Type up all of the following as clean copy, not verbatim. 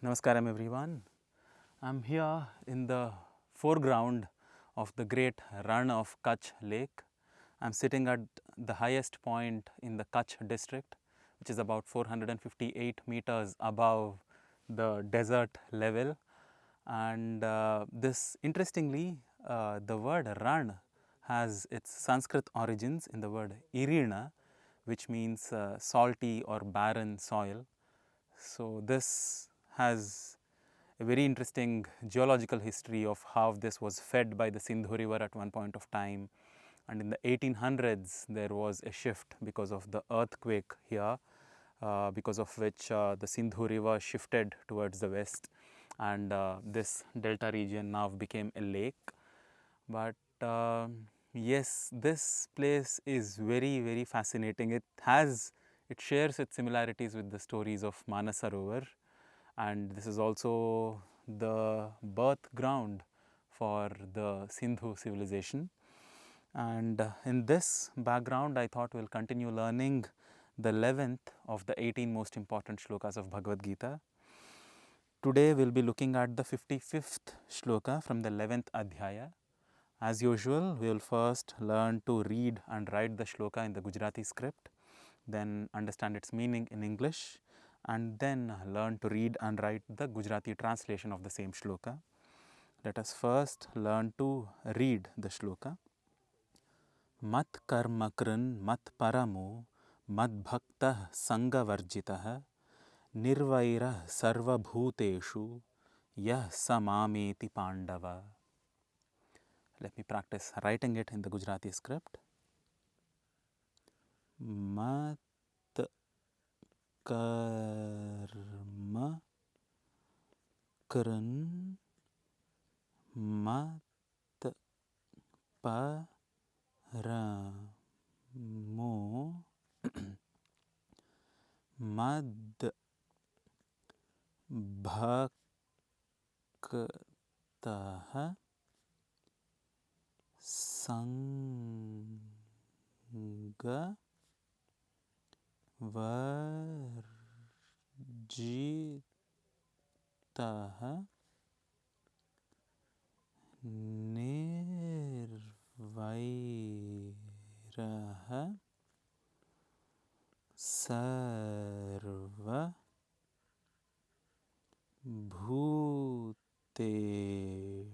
Namaskaram everyone. I'm here in the foreground of the great run of Kutch Lake. I'm sitting at the highest point in the Kutch district, which is about 458 meters above the desert level. And interestingly, the word run has its Sanskrit origins in the word irina, which means salty or barren soil. So this has a very interesting geological history of how this was fed by the Sindhu River at one point of time. And in the 1800s, there was a shift because of the earthquake here, because of which the Sindhu River shifted towards the west, and this delta region now became a lake. But yes, this place is very fascinating. It shares its similarities with the stories of Manasarovar, and this is also the birth ground for the Sindhu civilization. And in this background, I thought we'll continue learning the 11th of the 18 most important shlokas of Bhagavad Gita. Today we'll be looking at the 55th shloka from the 11th adhyaya. As usual, we will first learn to read and write the shloka in the Gujarati script, then understand its meaning in English, and then learn to read and write the Gujarati translation of the same shloka. Let us first learn to read the shloka. Mat karma kran mat paramo mat bhaktah sangavarjitah nirvairah sarva bhuteshu yah samameti pandava. Let me practice writing it in the Gujarati script. Mat karma kran mat paramo mad bhaktah sanga varjitah nirvairah sarva bhuteshu yah sa mameti pandava.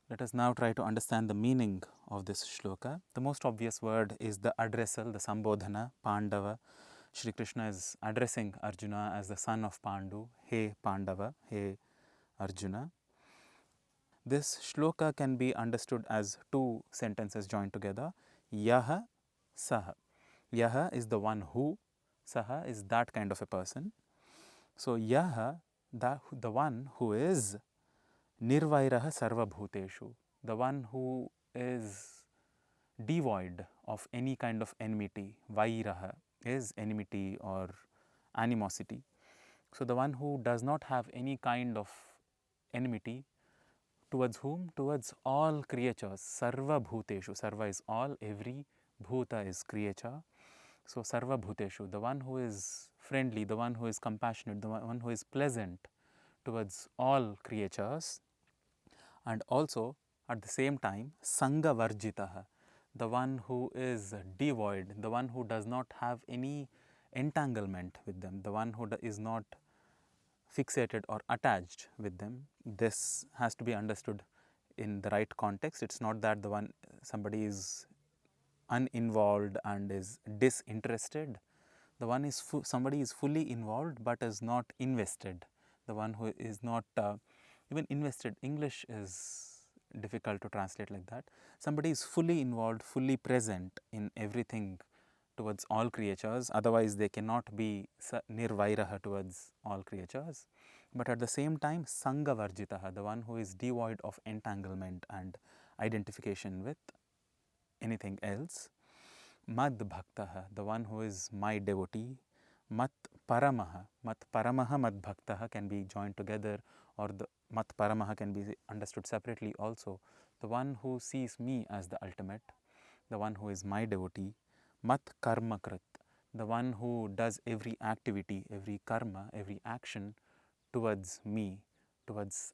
Let us now try to understand the meaning of this shloka. The most obvious word is the addressal, the sambodhana, Pandava. Shri Krishna is addressing Arjuna as the son of Pandu. Hey Pandava, hey Arjuna. This shloka can be understood as two sentences joined together. Yaha, Saha. Yaha is the one who, Saha is that kind of a person. So Yaha, the one who is Nirvairaha sarva bhuteshu, the one who is devoid of any kind of enmity. Vairaha is enmity or animosity. So the one who does not have any kind of enmity towards whom? Towards all creatures. Sarva bhuteshu. Sarva is all, every. Bhuta is creature. So sarva bhuteshu, the one who is friendly, the one who is compassionate, the one who is pleasant towards all creatures. And also at the same time sanga varjitah, the one who is devoid, the one who does not have any entanglement with them, the one who is not fixated or attached with them. This has to be understood in the right context. It's not that somebody is uninvolved and is disinterested. The one is somebody is fully involved but is not invested. The one who is not even invested, English is difficult to translate like that. Somebody is fully involved, fully present in everything towards all creatures, otherwise they cannot be nirvairaha towards all creatures. But at the same time, sanga varjitaha, the one who is devoid of entanglement and identification with anything else. Mad Bhaktaha, the one who is my devotee. Mat Paramaha, Mat Paramaha Mad Bhaktaha can be joined together, or the Mat Paramaha can be understood separately also. The one who sees me as the ultimate, the one who is my devotee. Mat Karmakrit, the one who does every activity, every karma, every action towards me, towards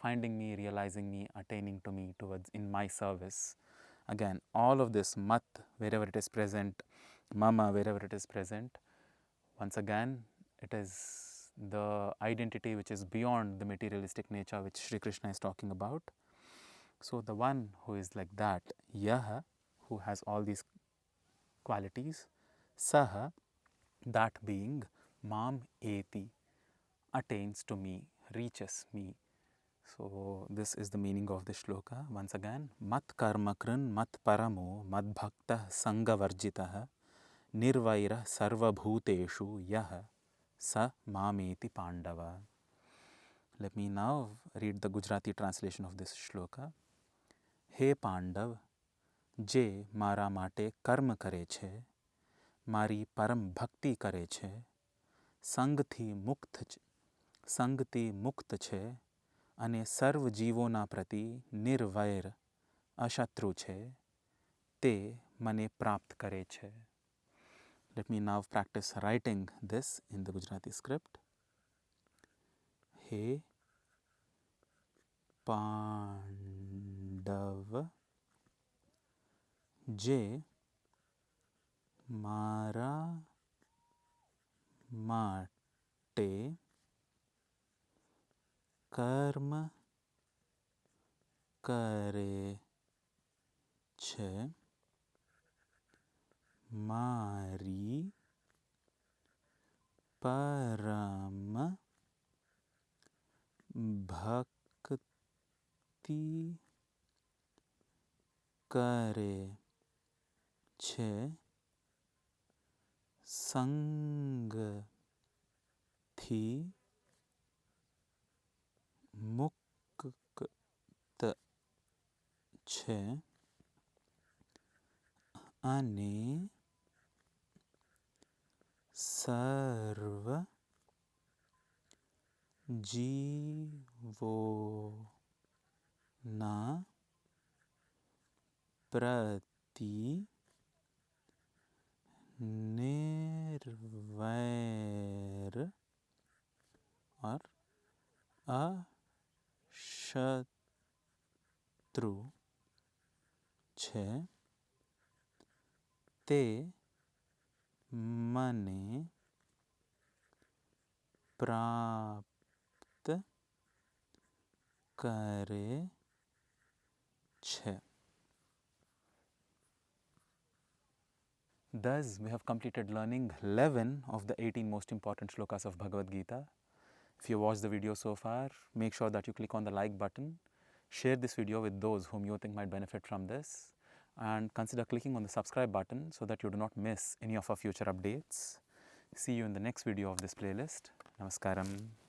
finding me, realizing me, attaining to me, towards in my service. Again, all of this mat, wherever it is present, mama, wherever it is present, once again, it is the identity which is beyond the materialistic nature which Sri Krishna is talking about. So, the one who is like that, yaha, who has all these qualities, saha, that being, mam eti, attains to me, reaches me. So, this is the meaning of the shloka. Once again, mat karmakran mat paramo mad bhakta sangavarjitah nirvaira sarva bhuteshu yaha sa mameti pandava. Let me now read the Gujarati translation of this shloka. He Pandav, જે મારા માટે કર્મ કરે છે, મારી પરમ ભક્તિ કરે છે, સંગથી મુક્ત છે અને સર્વ જીવોના પ્રતિ નિર્વૈર અશત્રુ છે, તે મને પ્રાપ્ત કરે છે. Let me now practice writing this in the Gujarati script. He Pandav, જે મારા માટે કર્મ કરે છે, મારી પરમ ભક્તિ કરે છે, સંગથી મુક્ત છે અને સર્વ જીવોના પ્રતિ निर्वैर और अशत्रु છે, તે મને પ્રાપ્ત કરે છે. Thus, we have completed learning 11 of the 18 most important shlokas of Bhagavad Gita. If you watched the video so far, make sure that you click on the like button, share this video with those whom you think might benefit from this, and consider clicking on the subscribe button so that you do not miss any of our future updates. See you in the next video of this playlist. Namaskaram.